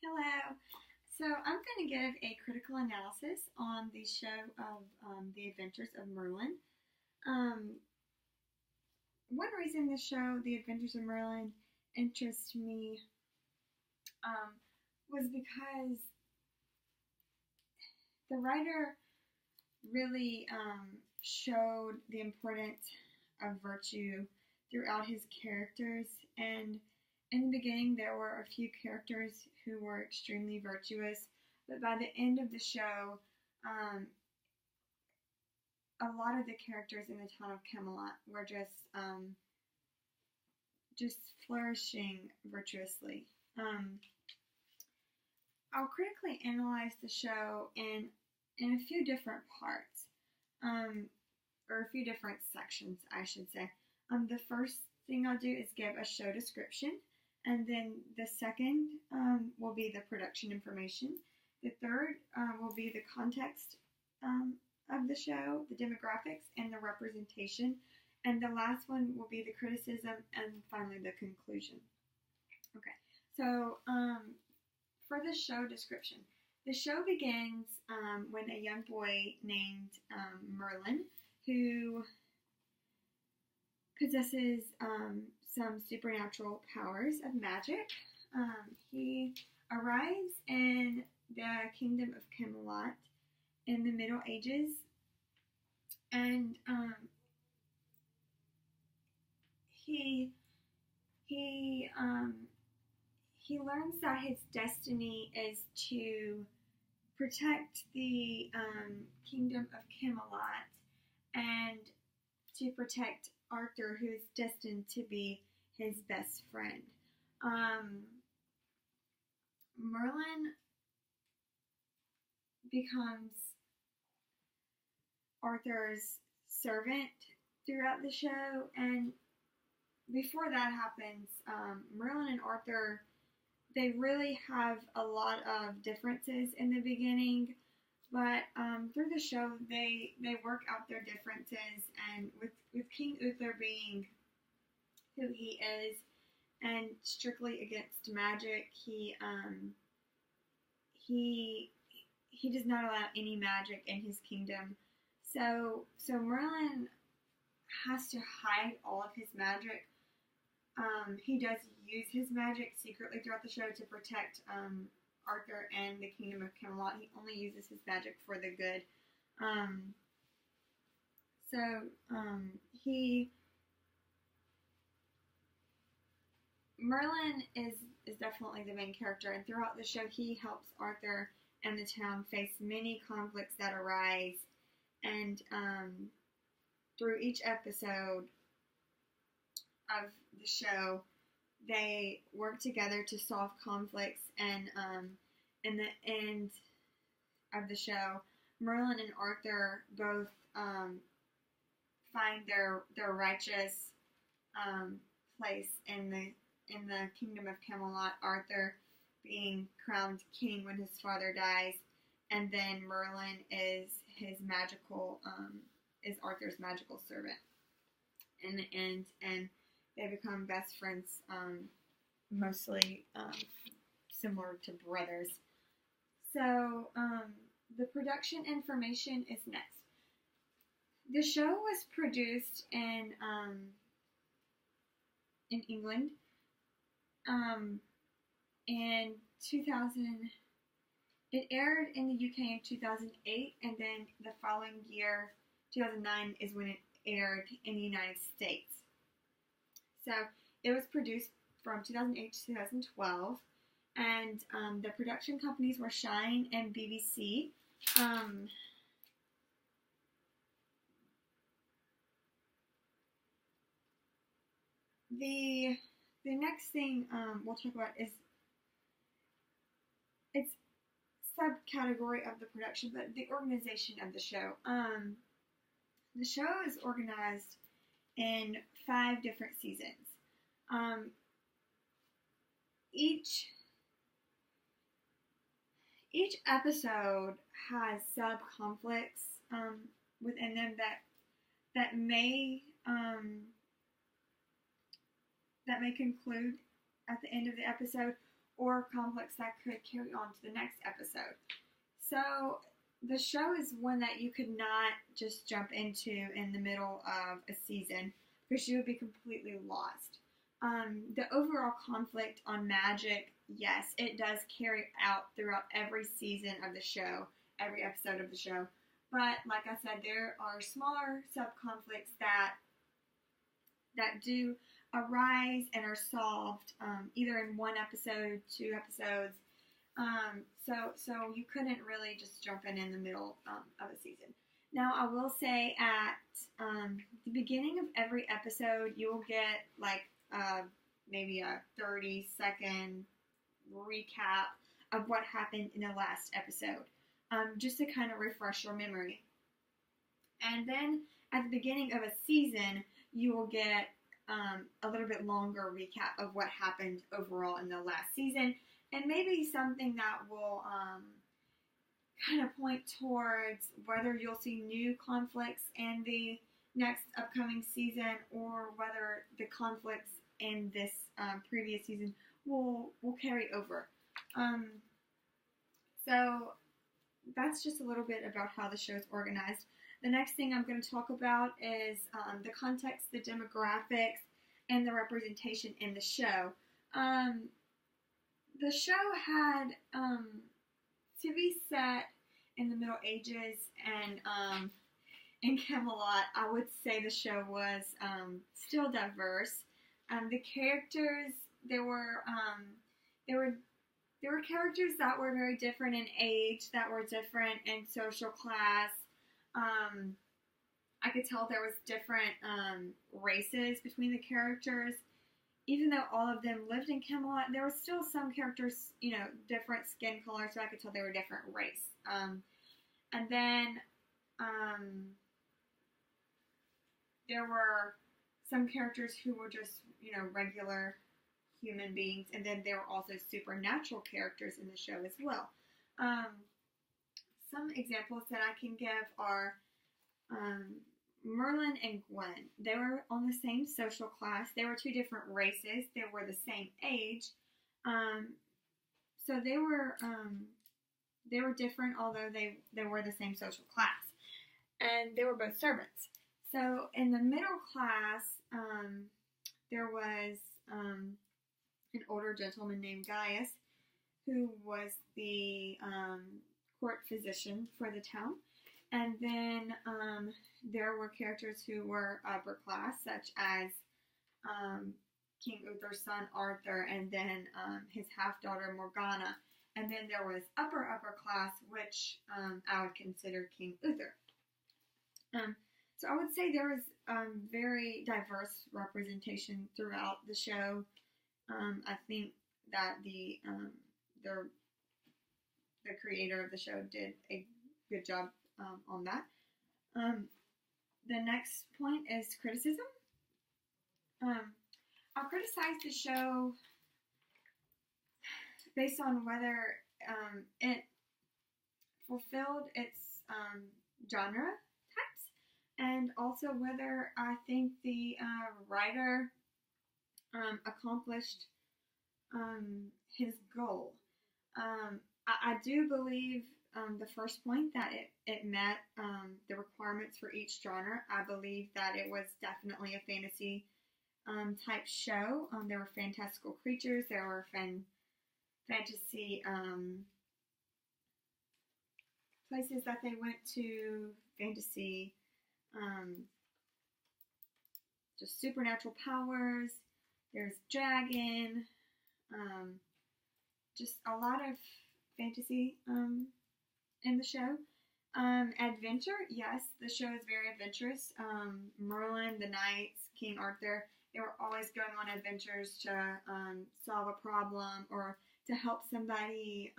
Hello. So I'm going to give a critical analysis on the show of The Adventures of Merlin. Um, One reason the show The Adventures of Merlin interests me um, was because the writer really showed the importance of virtue throughout his characters. And in the beginning, there were a few characters who were extremely virtuous, but by the end of the show, um, a lot of the characters in the town of Camelot were just flourishing virtuously. I'll critically analyze the show in a few different parts, or a few different sections, I should say. The first thing I'll do is give a show description, and then the second will be the production information. The third will be the context of the show, the demographics, and the representation. And the last one will be the criticism, and finally the conclusion. Okay, so for the show description, the show begins when a young boy named Merlin, who possesses some supernatural powers of magic. He arrives in the kingdom of Camelot in the Middle Ages, and he learns that his destiny is to protect the kingdom of Camelot and to protect Arthur, who is destined to be his best friend. Merlin becomes Arthur's servant throughout the show, and before that happens, Merlin and Arthur, they really have a lot of differences in the beginning, but through the show, they work out their differences, and with King Uther being who he is and strictly against magic, he does not allow any magic in his kingdom. So Merlin has to hide all of his magic. He does use his magic secretly throughout the show to protect Arthur and the kingdom of Camelot. He only uses his magic for the good. Merlin is definitely the main character, and throughout the show he helps Arthur and the town face many conflicts that arise, and through each episode of the show they work together to solve conflicts, and in the end of the show, Merlin and Arthur both find their righteous place in the kingdom of Camelot, Arthur being crowned king when his father dies, and then Merlin is Arthur's magical servant in the end, and they become best friends, mostly similar to brothers. So the production information is next. The show was produced in England in 2000. It aired in the UK in 2008, and then the following year, 2009, is when it aired in the United States. So it was produced from 2008 to 2012, and the production companies were Shine and BBC. The next thing we'll talk about is its subcategory of the production, but the organization of the show. The show is organized in 5 different seasons. Each episode has sub-conflicts within them that may conclude at the end of the episode, or conflicts that could carry on to the next episode. So the show is one that you could not just jump into in the middle of a season because you would be completely lost. The overall conflict on magic, yes, it does carry out throughout every season of the show, every episode of the show. But like I said, there are smaller sub-conflicts that do arise and are solved either in one episode, 2 episodes. So you couldn't really just jump in the middle of a season. Now, I will say at the beginning of every episode, you will get like maybe a 30-second recap of what happened in the last episode, just to kind of refresh your memory. And then at the beginning of a season, you will get a little bit longer recap of what happened overall in the last season, and maybe something that will kind of point towards whether you'll see new conflicts in the next upcoming season, or whether the conflicts in this previous season will carry over. So that's just a little bit about how the show is organized. The next thing I'm going to talk about is the context, the demographics, and the representation in the show. The show had to be set in the Middle Ages, and in Camelot, I would say the show was still diverse. The characters, there were characters that were very different in age, that were different in social class. I could tell there was different races between the characters. Even though all of them lived in Camelot, there were still some characters, different skin color, so I could tell they were different race. And then there were some characters who were just, regular human beings, and then there were also supernatural characters in the show as well. Some examples that I can give are Merlin and Gwen. They were on the same social class. They were two different races. They were the same age. So they were different, although they were the same social class. And they were both servants. So in the middle class, there was an older gentleman named Gaius, who was the court physician for the town. And then there were characters who were upper class, such as King Uther's son Arthur, and then his half-daughter Morgana. And then there was upper class, which I would consider King Uther. So I would say there was very diverse representation throughout the show. I think that the creator of the show did a good job on that. The next point is criticism. I'll criticize the show based on whether it fulfilled its genre types, and also whether I think the writer accomplished his goal. I do believe the first point that it met the requirements for each genre. I believe that it was definitely a fantasy type show. There were fantastical creatures. There were fantasy places that they went to. Fantasy, just supernatural powers. There's dragon. Just a lot of fantasy in the show. Adventure, yes, the show is very adventurous. Merlin, the knights, King Arthur, they were always going on adventures to solve a problem or to help somebody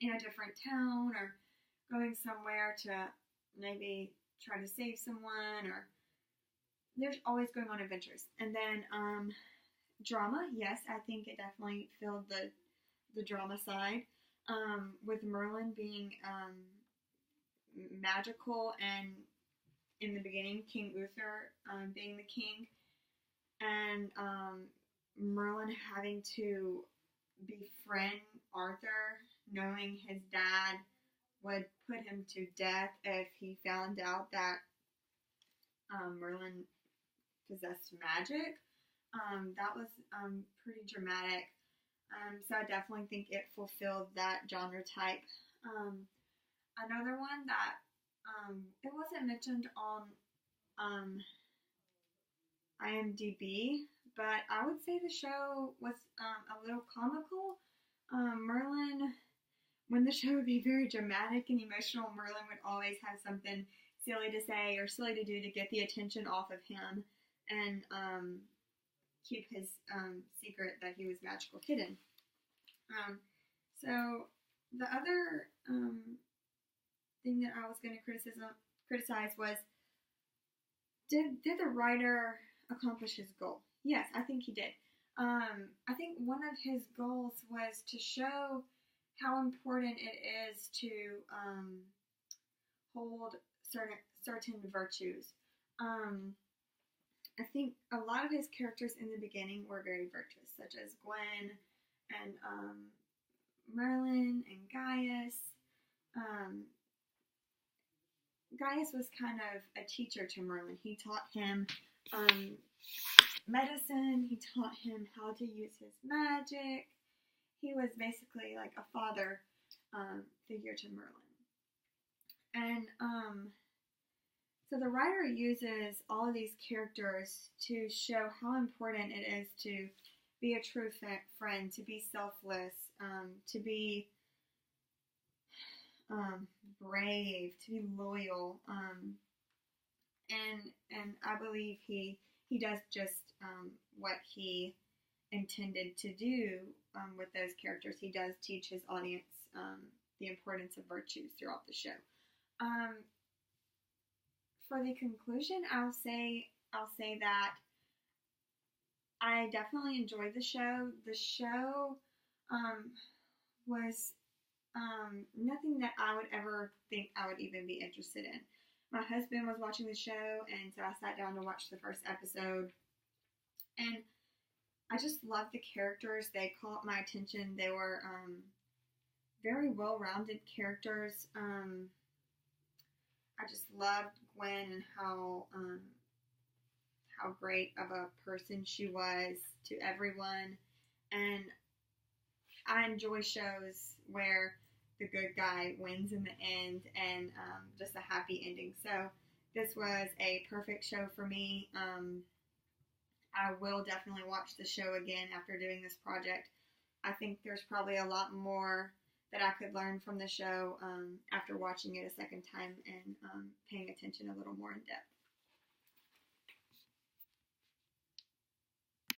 in a different town, or going somewhere to maybe try to save someone, or there's always going on adventures. And then drama, yes, I think it definitely filled the drama side, with Merlin being magical, and in the beginning King Uther being the king, and Merlin having to befriend Arthur, knowing his dad would put him to death if he found out that Merlin possessed magic. That was pretty dramatic. So I definitely think it fulfilled that genre type. Another one that it wasn't mentioned on IMDb, but I would say the show was a little comical. Merlin, when the show would be very dramatic and emotional, Merlin would always have something silly to say or silly to do to get the attention off of him and keep his secret that he was magical hidden. So the other thing that I was going to criticize was, did the writer accomplish his goal? Yes, I think he did. I think one of his goals was to show how important it is to hold certain virtues. I think a lot of his characters in the beginning were very virtuous, such as Gwen and Merlin and Gaius. Gaius was kind of a teacher to Merlin. He taught him medicine. He taught him how to use his magic. He was basically like a father figure to Merlin. And so the writer uses all of these characters to show how important it is to be a true friend, to be selfless, to be brave, to be loyal, and I believe he does just what he intended to do with those characters. He does teach his audience the importance of virtues throughout the show. For the conclusion, I'll say that I definitely enjoyed the show. The show was nothing that I would ever think I would even be interested in. My husband was watching the show, and so I sat down to watch the first episode, and I just loved the characters. They caught my attention. They were very well-rounded characters. I just loved Gwen and how great of a person she was to everyone, and I enjoy shows where the good guy wins in the end and just a happy ending. So this was a perfect show for me. I will definitely watch the show again after doing this project. I think there's probably a lot more that I could learn from the show after watching it a second time and paying attention a little more in depth.